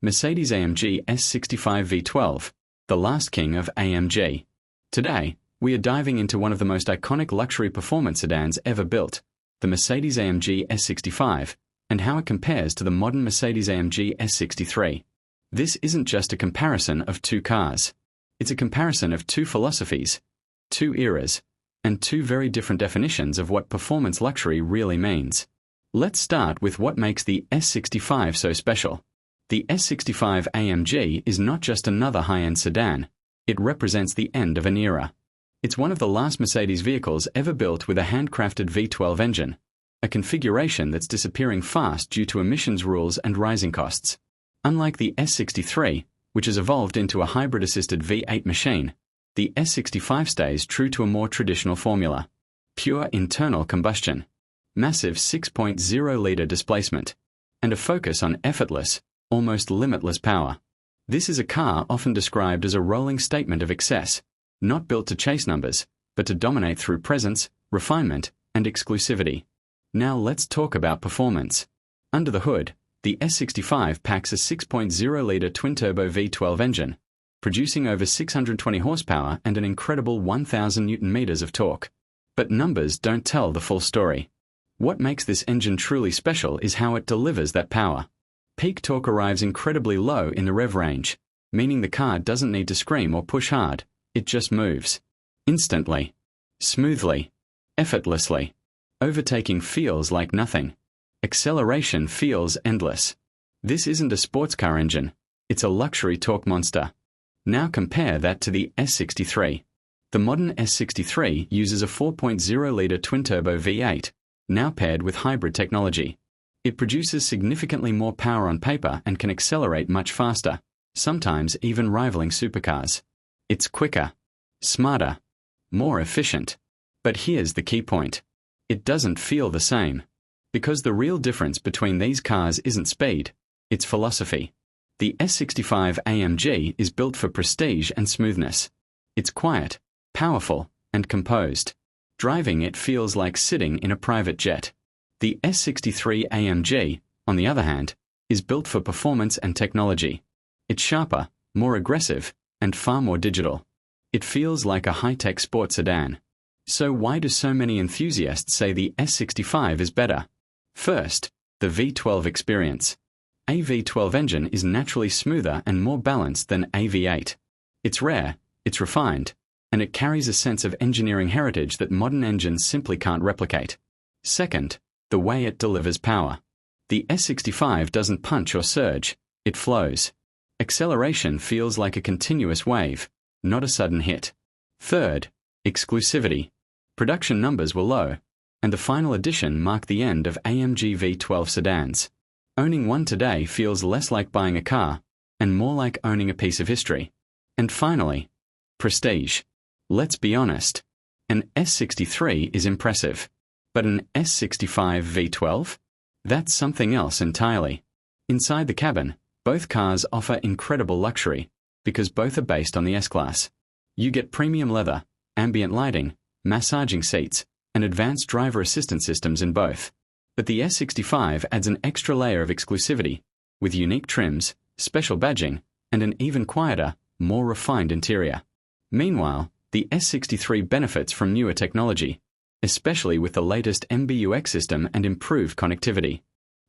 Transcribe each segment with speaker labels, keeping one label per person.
Speaker 1: Mercedes-AMG S65 V12, the last king of AMG. Today, we are diving into one of the most iconic luxury performance sedans ever built, the Mercedes-AMG S65, and how it compares to the modern Mercedes-AMG S63. This isn't just a comparison of two cars. It's a comparison of two philosophies, two eras, and two very different definitions of what performance luxury really means. Let's start with what makes the S65 so special. The S65 AMG is not just another high-end sedan. It represents the end of an era. It's one of the last Mercedes vehicles ever built with a handcrafted V12 engine, a configuration that's disappearing fast due to emissions rules and rising costs. Unlike the S63, which has evolved into a hybrid-assisted V8 machine, the S65 stays true to a more traditional formula: pure internal combustion, massive 6.0-litre displacement, and a focus on effortless, almost limitless power. This is a car often described as a rolling statement of excess, not built to chase numbers, but to dominate through presence, refinement, and exclusivity. Now let's talk about performance. Under the hood, the S65 packs a 6.0-litre twin-turbo V12 engine, producing over 620 horsepower and an incredible 1,000 Nm of torque. But numbers don't tell the full story. What makes this engine truly special is how it delivers that power. Peak torque arrives incredibly low in the rev range, meaning the car doesn't need to scream or push hard, it just moves. Instantly. Smoothly. Effortlessly. Overtaking feels like nothing. Acceleration feels endless. This isn't a sports car engine, it's a luxury torque monster. Now compare that to the S63. The modern S63 uses a 4.0-litre twin-turbo V8, now paired with hybrid technology. It produces significantly more power on paper and can accelerate much faster, sometimes even rivaling supercars. It's quicker, smarter, more efficient. But here's the key point. It doesn't feel the same. Because the real difference between these cars isn't speed, it's philosophy. The S65 AMG is built for prestige and smoothness. It's quiet, powerful, and composed. Driving it feels like sitting in a private jet. The S63 AMG, on the other hand, is built for performance and technology. It's sharper, more aggressive, and far more digital. It feels like a high-tech sports sedan. So why do so many enthusiasts say the S65 is better? First, the V12 experience. A V12 engine is naturally smoother and more balanced than a V8. It's rare, it's refined, and it carries a sense of engineering heritage that modern engines simply can't replicate. Second, the way it delivers power. The S65 doesn't punch or surge, it flows. Acceleration feels like a continuous wave, not a sudden hit. Third, exclusivity. Production numbers were low, and the final edition marked the end of AMG V12 sedans. Owning one today feels less like buying a car, and more like owning a piece of history. And finally, prestige. Let's be honest, an S63 is impressive, but an S65 V12? That's something else entirely. Inside the cabin, both cars offer incredible luxury, because both are based on the S-Class. You get premium leather, ambient lighting, massaging seats, and advanced driver assistance systems in both. But the S65 adds an extra layer of exclusivity, with unique trims, special badging, and an even quieter, more refined interior. Meanwhile, the S63 benefits from newer technology, especially with the latest MBUX system and improved connectivity.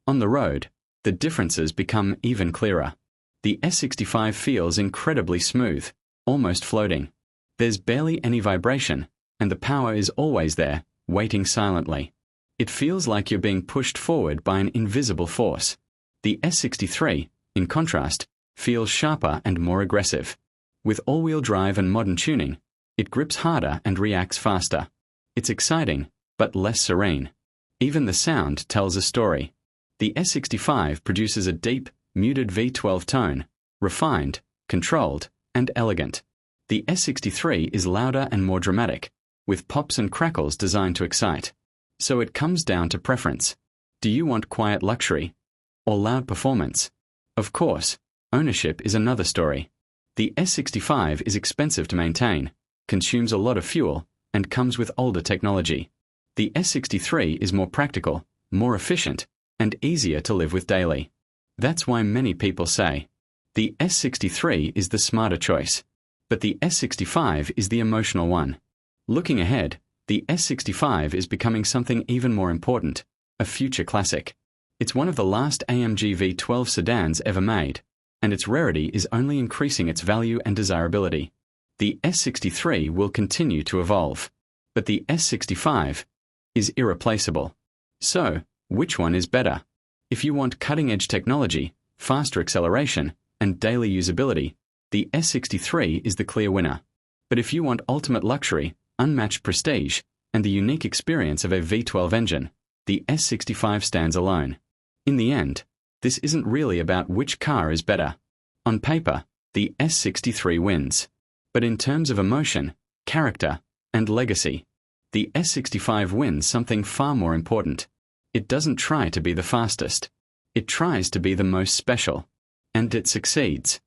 Speaker 1: On the road, the differences become even clearer. The S65 feels incredibly smooth, almost floating. There's barely any vibration, and the power is always there, waiting silently. It feels like you're being pushed forward by an invisible force. The S63, in contrast, feels sharper and more aggressive. With all-wheel drive and modern tuning, it grips harder and reacts faster. It's exciting, but less serene. Even the sound tells a story. The S65 produces a deep, muted V12 tone, refined, controlled, and elegant. The S63 is louder and more dramatic, with pops and crackles designed to excite. So it comes down to preference. Do you want quiet luxury or loud performance? Of course, ownership is another story. The S65 is expensive to maintain, consumes a lot of fuel, and comes with older technology. The S63 is more practical, more efficient, and easier to live with daily. That's why many people say, The S63 is the smarter choice, but the S65 is the emotional one. Looking ahead, the S65 is becoming something even more important, a future classic. It's one of the last AMG V12 sedans ever made, and its rarity is only increasing its value and desirability. The S63 will continue to evolve, but the S65 is irreplaceable. So, which one is better? If you want cutting-edge technology, faster acceleration, and daily usability, the S63 is the clear winner. But if you want ultimate luxury, unmatched prestige, and the unique experience of a V12 engine, the S65 stands alone. In the end, this isn't really about which car is better. On paper, the S63 wins. But in terms of emotion, character, and legacy, the S65 wins something far more important. It doesn't try to be the fastest. It tries to be the most special. And it succeeds.